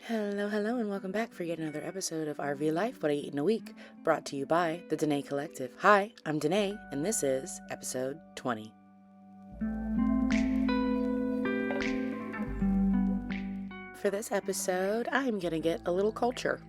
Hello, and welcome back for yet another episode of RV Life, What I Eat in a Week, brought to you by the Danae Collective. Hi, I'm Danae, and this is episode 20. For this episode, I'm gonna get a little culture.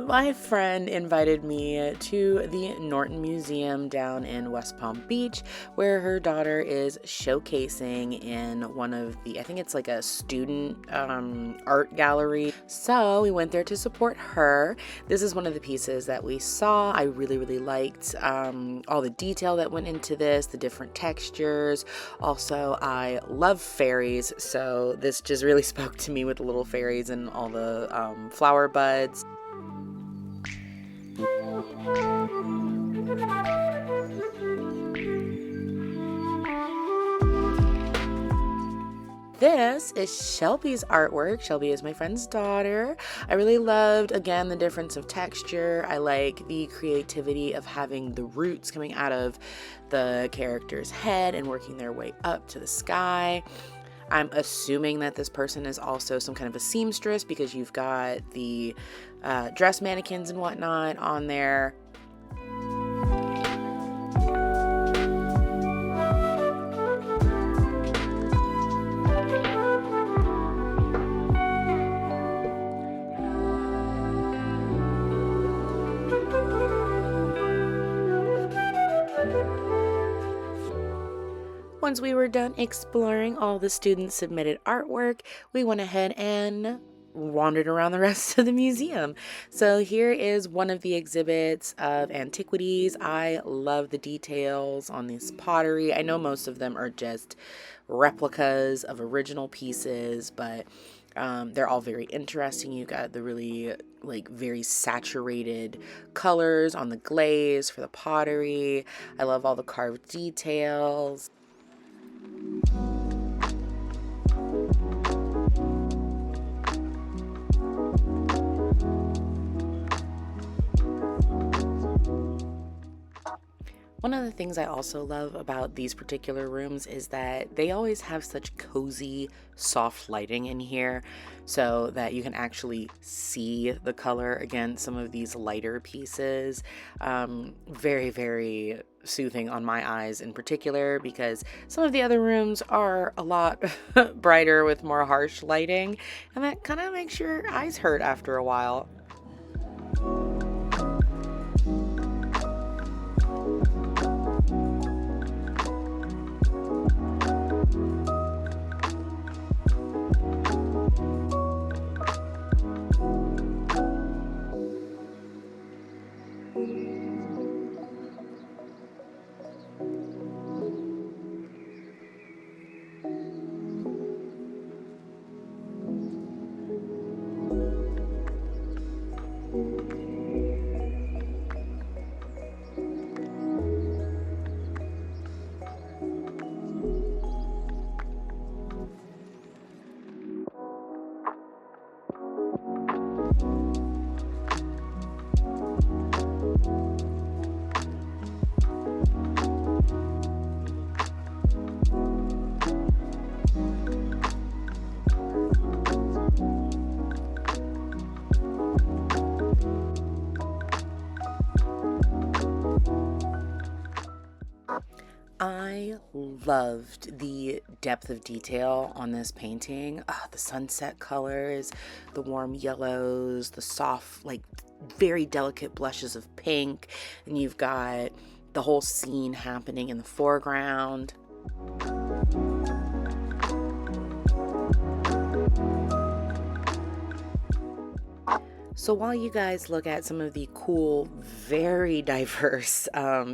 My friend invited me to the Norton Museum down in West Palm Beach, where her daughter is showcasing in one of the, I think it's like a student art gallery. So we went there to support her. This is one of the pieces that we saw. I really liked all the detail that went into this, the different textures. Also, I love fairies, so this just really spoke to me with the little fairies and all the flower buds. This is Shelby's artwork. Shelby is my friend's daughter. I really loved, again, the difference of texture. I like the creativity of having the roots coming out of the character's head and working their way up to the sky. I'm assuming that this person is also some kind of a seamstress because you've got the dress mannequins and whatnot on there. Once we were done exploring all the students' submitted artwork, we went ahead and wandered around the rest of the museum. So here is one of the exhibits of antiquities. I love the details on this pottery. I know most of them are just replicas of original pieces, but they're all very interesting. You got the really very saturated colors on the glaze for the pottery. I love all the carved details. One of the things I also love about these particular rooms is that they always have such cozy, soft lighting in here so that you can actually see the color against some of these lighter pieces. Very soothing on my eyes in particular because some of the other rooms are a lot brighter with more harsh lighting, and that kind of makes your eyes hurt after a while. I loved the depth of detail on this painting. The sunset colors, the warm yellows, the soft, very delicate blushes of pink, and you've got the whole scene happening in the foreground. So while you guys look at some of the cool, very diverse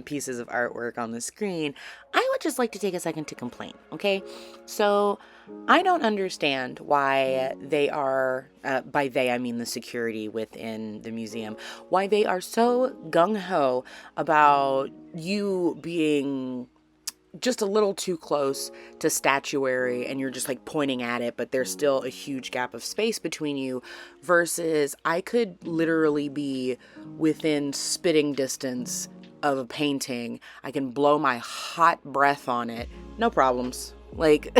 pieces of artwork on the screen, I would just like to take a second to complain, okay? So I don't understand why they are, by they I mean the security within the museum, why they are so gung-ho about you being just a little too close to statuary and you're just like pointing at it, but there's still a huge gap of space between you, versus I could literally be within spitting distance of a painting. I can blow my hot breath on it. No problems. Like,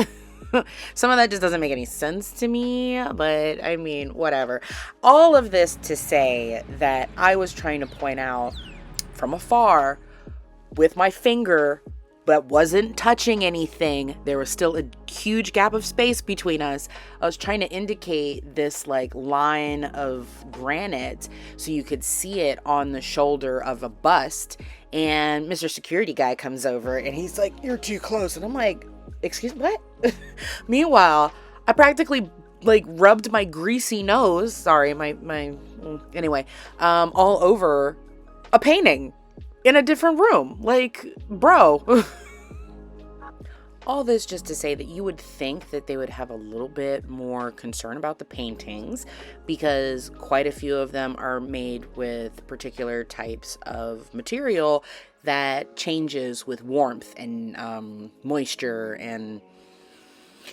some of that just doesn't make any sense to me, but I mean, whatever. All of this to say that I was trying to point out from afar with my finger but wasn't touching anything. There was still a huge gap of space between us. I was trying to indicate this like line of granite so you could see it on the shoulder of a bust. And Mr. Security Guy comes over and he's like, "You're too close." And I'm like, "Excuse me, what?" Meanwhile, I practically like rubbed my greasy nose, sorry, anyway, all over a painting in a different room. Like, bro. All this just to say that you would think that they would have a little bit more concern about the paintings, because quite a few of them are made with particular types of material that changes with warmth and moisture and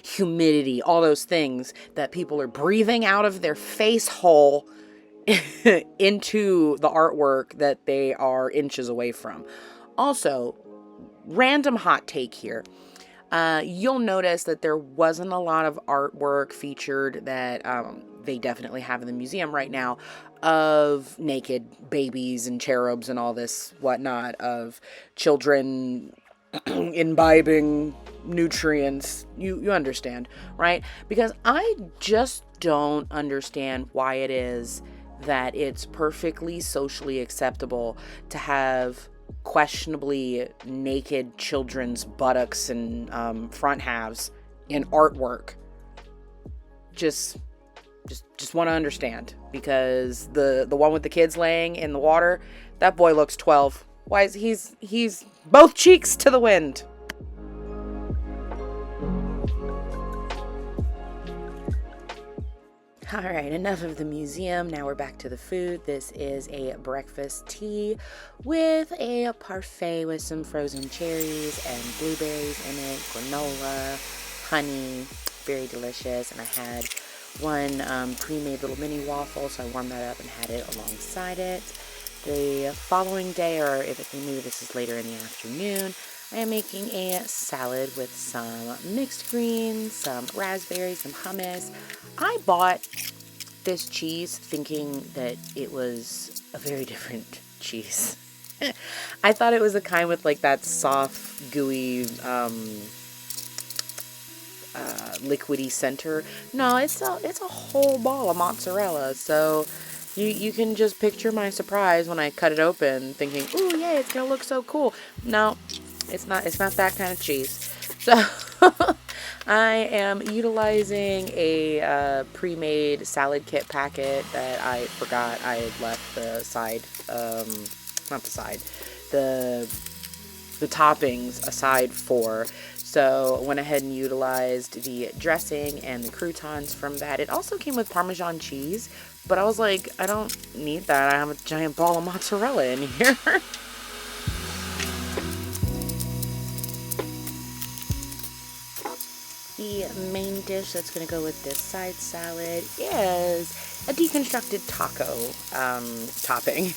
humidity, all those things that people are breathing out of their face hole into the artwork that they are inches away from. Also, random hot take here. You'll notice that there wasn't a lot of artwork featured that they definitely have in the museum right now of naked babies and cherubs and all this whatnot, of children imbibing nutrients. You understand, right? Because I just don't understand why it is that it's perfectly socially acceptable to have questionably naked children's buttocks and front halves in artwork. Just want to understand, because the one with the kids laying in the water, that boy looks 12. Why is he's both cheeks to the wind. All right, enough of the museum. Now we're back to the food. This is a breakfast tea with a parfait with some frozen cherries and blueberries in it, granola, honey, very delicious. And I had one pre-made little mini waffle, so I warmed that up and had it alongside it. The following day, or if you knew this is later in the afternoon, I am making a salad with some mixed greens, some raspberries, some hummus. I bought this cheese thinking that it was a very different cheese. I thought it was a kind with like that soft, gooey, liquidy center. No, it's a whole ball of mozzarella. So you can just picture my surprise when I cut it open, thinking, "Ooh, yeah, it's gonna look so cool." No, it's not that kind of cheese. So I am utilizing a pre-made salad kit packet that I forgot I had left the toppings aside for. So went ahead and utilized the dressing and the croutons from that. It also came with Parmesan cheese, but I was like, I don't need that. I have a giant ball of mozzarella in here. The main dish that's going to go with this side salad is a deconstructed taco topping.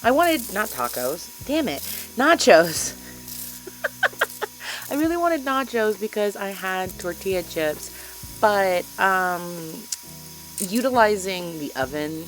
I wanted, not tacos, damn it, nachos. I really wanted nachos because I had tortilla chips, but utilizing the oven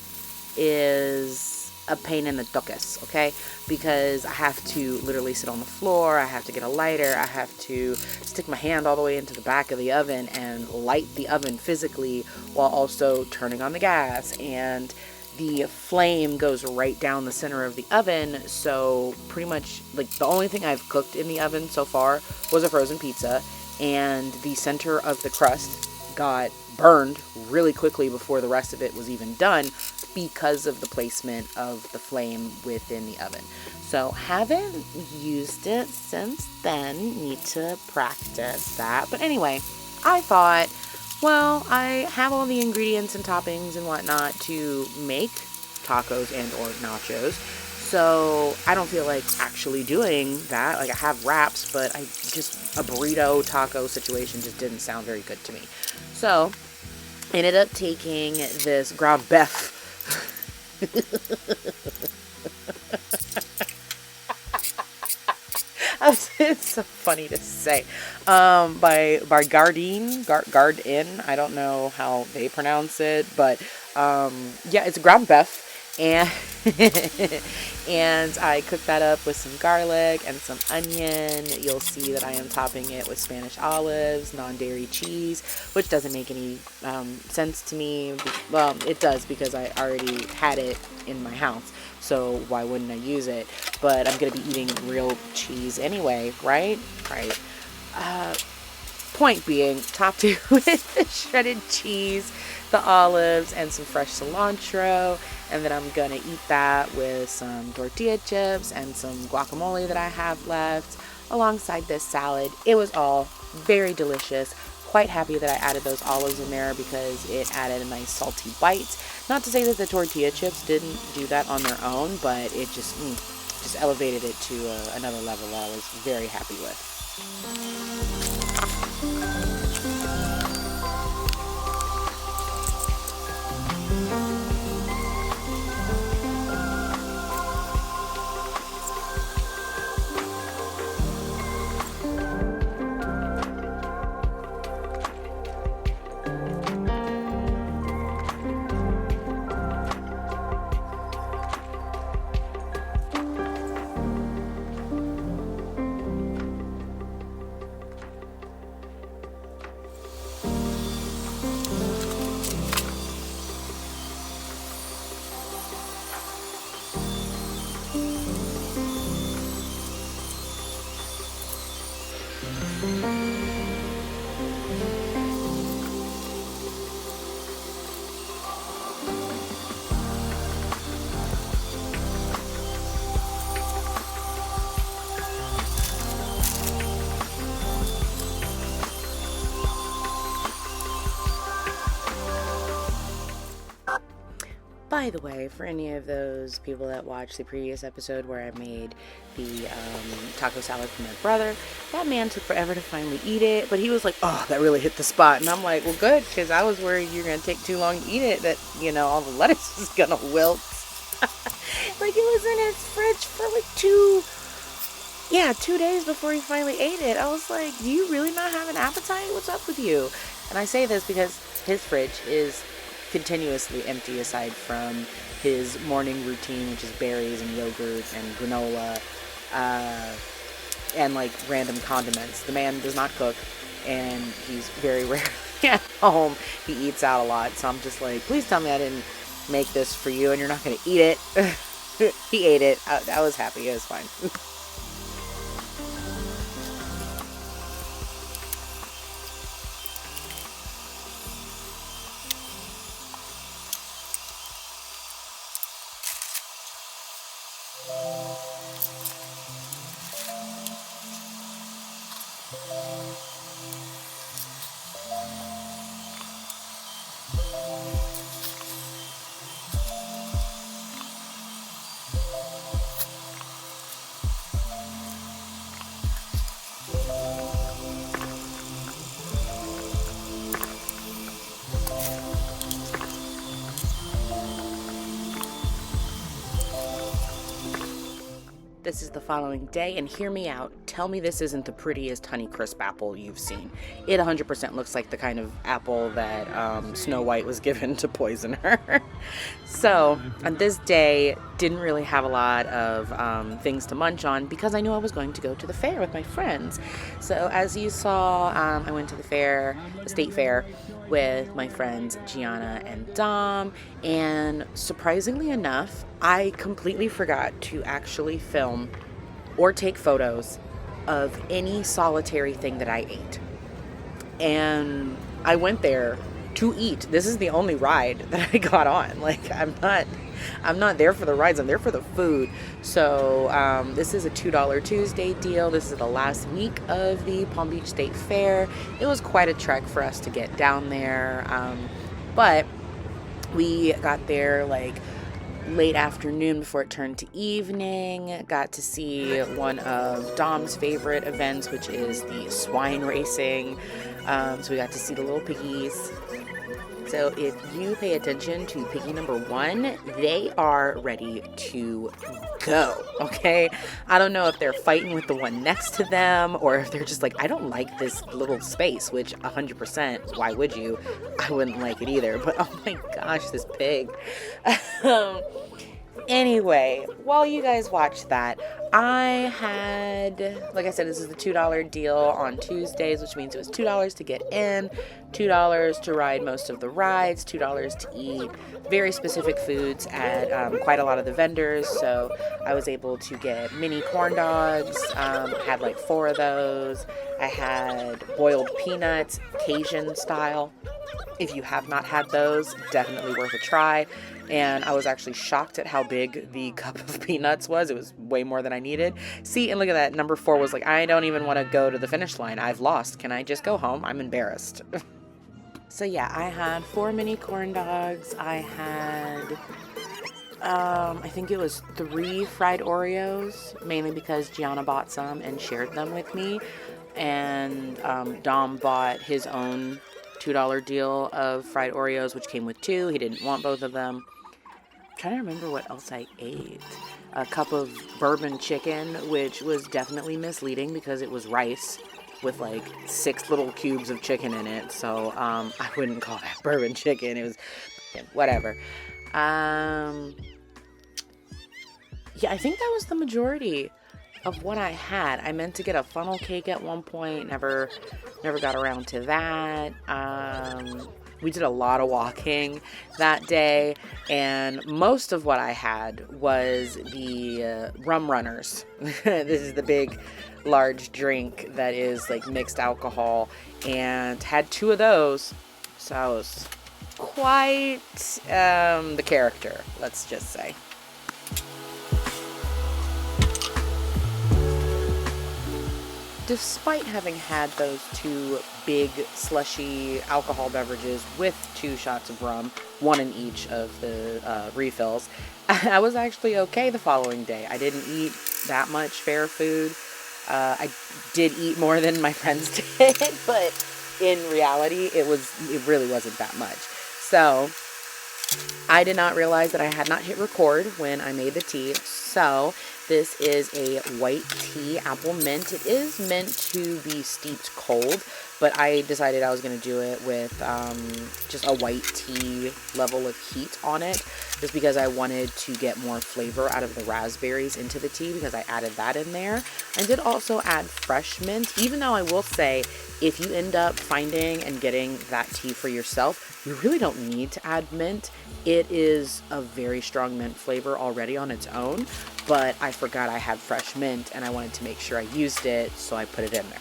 is a pain in the tuchus, okay? Because I have to literally sit on the floor, I have to get a lighter, I have to stick my hand all the way into the back of the oven and light the oven physically while also turning on the gas, and the flame goes right down the center of the oven. So pretty much like the only thing I've cooked in the oven so far was a frozen pizza, and the center of the crust got burned really quickly before the rest of it was even done because of the placement of the flame within the oven. So haven't used it since then, need to practice that. But anyway, I thought, well, I have all the ingredients and toppings and whatnot to make tacos and or nachos. So I don't feel like actually doing that. Like I have wraps, but I just, a burrito taco situation just didn't sound very good to me. So I ended up taking this ground beef. It's so funny to say. By Gardin. I don't know how they pronounce it, but yeah, it's ground beef, and and I cooked that up with some garlic and some onion. You'll see that I am topping it with Spanish olives, non-dairy cheese, which doesn't make any sense to me. Well, it does because I already had it in my house. So why wouldn't I use it? But I'm going to be eating real cheese anyway, right? Right. Point being, topped it with the shredded cheese, the olives, and some fresh cilantro. And then I'm going to eat that with some tortilla chips and some guacamole that I have left alongside this salad. It was all very delicious. Quite happy that I added those olives in there because it added a nice salty bite. Not to say that the tortilla chips didn't do that on their own, but it just elevated it to another level that I was very happy with. By the way, for any of those people that watched the previous episode where I made the taco salad for my brother, that man took forever to finally eat it, but he was like, oh, that really hit the spot. And I'm like, well, good, because I was worried you're going to take too long to eat it, that, all the lettuce is going to wilt. Like, it was in his fridge for like 2 days before he finally ate it. I was like, do you really not have an appetite? What's up with you? And I say this because his fridge is continuously empty aside from his morning routine, which is berries and yogurt and granola and like random condiments. The man does not cook, and he's very rarely at home. He eats out a lot, so I'm just like, please tell me I didn't make this for you and you're not going to eat it. He ate it. I was happy. It was fine. This is the following day, and hear me out. Tell me this isn't the prettiest Honeycrisp apple you've seen. It 100% looks like the kind of apple that Snow White was given to poison her. So, on this day, didn't really have a lot of things to munch on because I knew I was going to go to the fair with my friends. So, as you saw, I went to the state fair, with my friends Gianna and Dom, and surprisingly enough, I completely forgot to actually film or take photos of any solitary thing that I ate. And I went there to eat. This is the only ride that I got on. Like, I'm not there for the rides, I'm there for the food. So this is a $2 Tuesday deal. This is the last week of the Palm Beach State Fair. It was quite a trek for us to get down there, but we got there like late afternoon before it turned to evening. Got to see one of Dom's favorite events, which is the swine racing. So we got to see the little piggies. So if you pay attention to piggy number 1, they are ready to go, okay? I don't know if they're fighting with the one next to them or if they're just like, I don't like this little space, which 100%, why would you? I wouldn't like it either, but oh my gosh, this pig. Anyway, while you guys watch that, I had, like I said, this is the $2 deal on Tuesdays, which means it was $2 to get in, $2 to ride most of the rides, $2 to eat very specific foods at quite a lot of the vendors. So I was able to get mini corn dogs, had like 4 of those. I had boiled peanuts, Cajun style. If you have not had those, definitely worth a try. And I was actually shocked at how big the cup of peanuts was. It was way more than I needed. See, and look at that. Number 4 was like, I don't even want to go to the finish line. I've lost. Can I just go home? I'm embarrassed. So yeah, I had 4 mini corn dogs. I had, I think it was 3 fried Oreos, mainly because Gianna bought some and shared them with me. And Dom bought his own $2 deal of fried Oreos, which came with 2. He didn't want both of them. I'm trying to remember what else I ate. A cup of bourbon chicken, which was definitely misleading because it was rice with like 6 little cubes of chicken in it. So I wouldn't call that bourbon chicken. It was whatever. Yeah, I think that was the majority of what I had. I meant to get a funnel cake at one point, never got around to that. We did a lot of walking that day, and most of what I had was the rum runners. This is the big, large drink that is like mixed alcohol, and had 2 of those, so I was quite the character, let's just say. Despite having had those 2 big slushy alcohol beverages with 2 shots of rum, 1 in each of the refills, I was actually okay the following day. I didn't eat that much fair food. I did eat more than my friends did, but in reality, it really wasn't that much. So I did not realize that I had not hit record when I made the tea. So this is a white tea, apple mint. It is meant to be steeped cold, but I decided I was going to do it with just a white tea level of heat on it, just because I wanted to get more flavor out of the raspberries into the tea, because I added that in there. I did also add fresh mint, even though I will say, if you end up finding and getting that tea for yourself, you really don't need to add mint. It is a very strong mint flavor already on its own, but I forgot I had fresh mint and I wanted to make sure I used it, so I put it in there.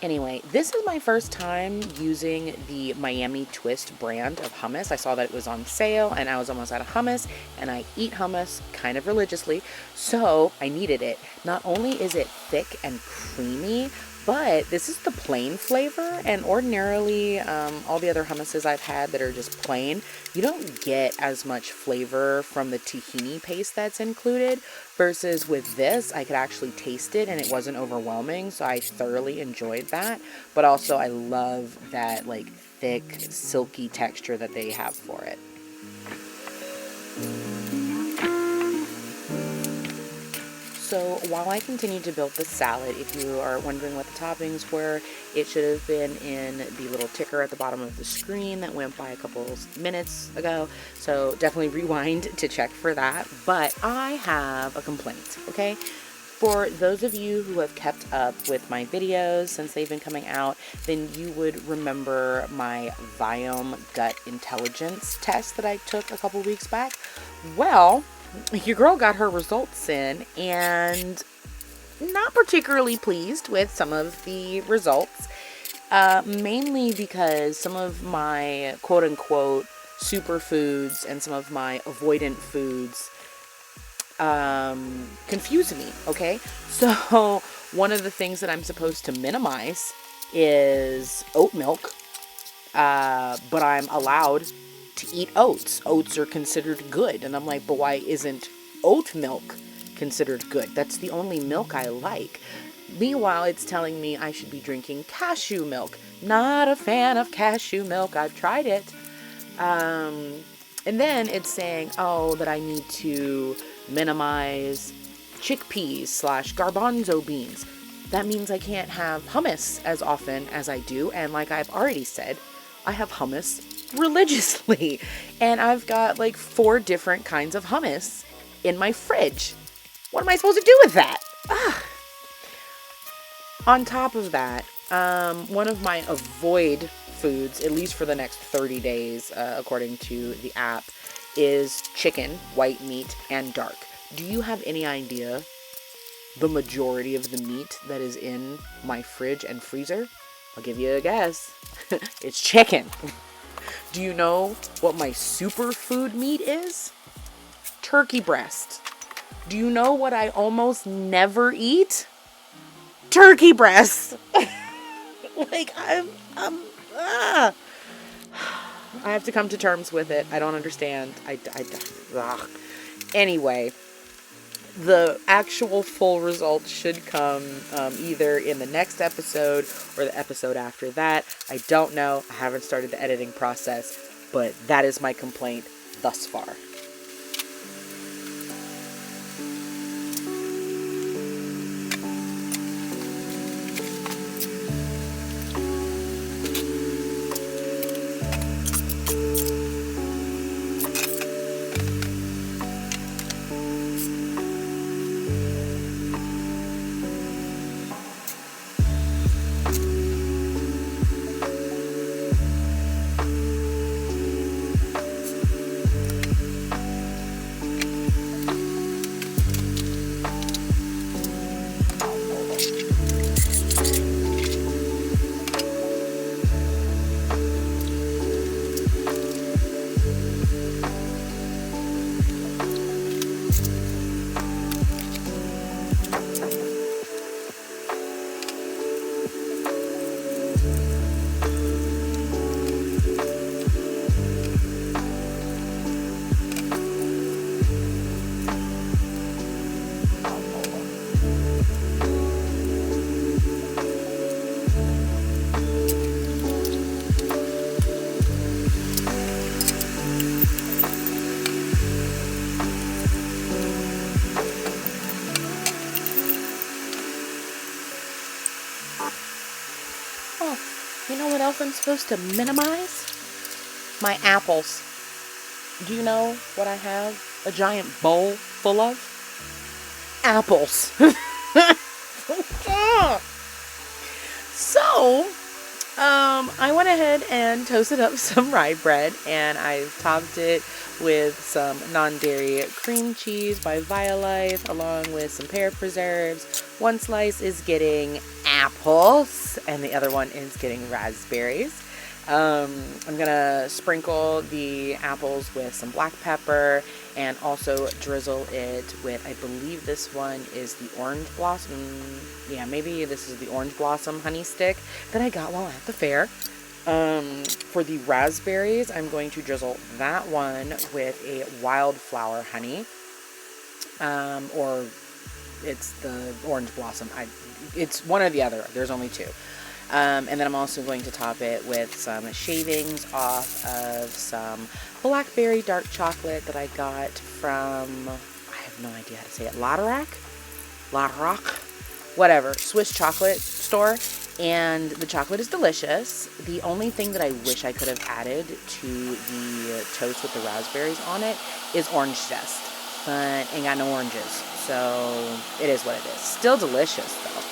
Anyway, this is my first time using the Miami Twist brand of hummus. I saw that it was on sale and I was almost out of hummus, and I eat hummus kind of religiously, so I needed it. Not only is it thick and creamy, but this is the plain flavor, and ordinarily all the other hummuses I've had that are just plain, you don't get as much flavor from the tahini paste that's included, versus with this, I could actually taste it and it wasn't overwhelming, so I thoroughly enjoyed that. But also I love that like thick, silky texture that they have for it. So while I continued to build the salad, if you are wondering what the toppings were, it should have been in the little ticker at the bottom of the screen that went by a couple minutes ago. So definitely rewind to check for that. But I have a complaint, okay? For those of you who have kept up with my videos since they've been coming out, then you would remember my Viome gut intelligence test that I took a couple weeks back. Well, your girl got her results in and not particularly pleased with some of the results, mainly because some of my quote-unquote superfoods and some of my avoidant foods confuse me, okay? So one of the things that I'm supposed to minimize is oat milk, but I'm allowed to eat oats. Oats are considered good. And I'm like, but why isn't oat milk considered good? That's the only milk I like. Meanwhile, it's telling me I should be drinking cashew milk. Not a fan of cashew milk. I've tried it. And then it's saying, that I need to minimize chickpeas / garbanzo beans. That means I can't have hummus as often as I do. And like I've already said, I have hummus religiously. And I've got like 4 different kinds of hummus in my fridge. What am I supposed to do with that? On top of that, one of my avoid foods, at least for the next 30 days, according to the app, is chicken, white meat, and dark. Do you have any idea the majority of the meat that is in my fridge and freezer? I'll give you a guess. It's chicken. Do you know what my superfood meat is? Turkey breast. Do you know what I almost never eat? Turkey breast. Like, I have to come to terms with it. I don't understand. Anyway, the actual full results should come either in the next episode or the episode after that. I don't know. I haven't started the editing process, but that is my complaint thus far. You know what else I'm supposed to minimize? My apples. Do you know what I have a giant bowl full of? Apples. So, I went ahead and toasted up some rye bread, and I topped it with some non-dairy cream cheese by Violife, along with some pear preserves. One slice is getting apples, and the other one is getting raspberries. I'm gonna sprinkle the apples with some black pepper and also drizzle it with, I believe this one is the orange blossom. Yeah, maybe this is the orange blossom honey stick that I got while at the fair. For the raspberries, I'm going to drizzle that one with a wildflower honey. Or it's the orange blossom. It's one or the other. There's only 2. And then I'm also going to top it with some shavings off of some blackberry dark chocolate that I got from, I have no idea how to say it, Laderac, whatever, Swiss chocolate store. And the chocolate is delicious. The only thing that I wish I could have added to the toast with the raspberries on it is orange zest. But ain't got no oranges. So it is what it is. Still delicious though.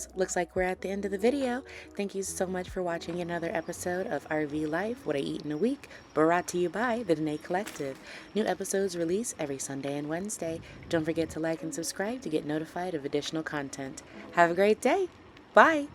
else, looks like we're at the end of the video. Thank you so much for watching another episode of RV Life, What I Eat in a Week, brought to you by the Danae Collective. New episodes release every Sunday and Wednesday. Don't forget to like and subscribe to get notified of additional content. Have a great day. Bye.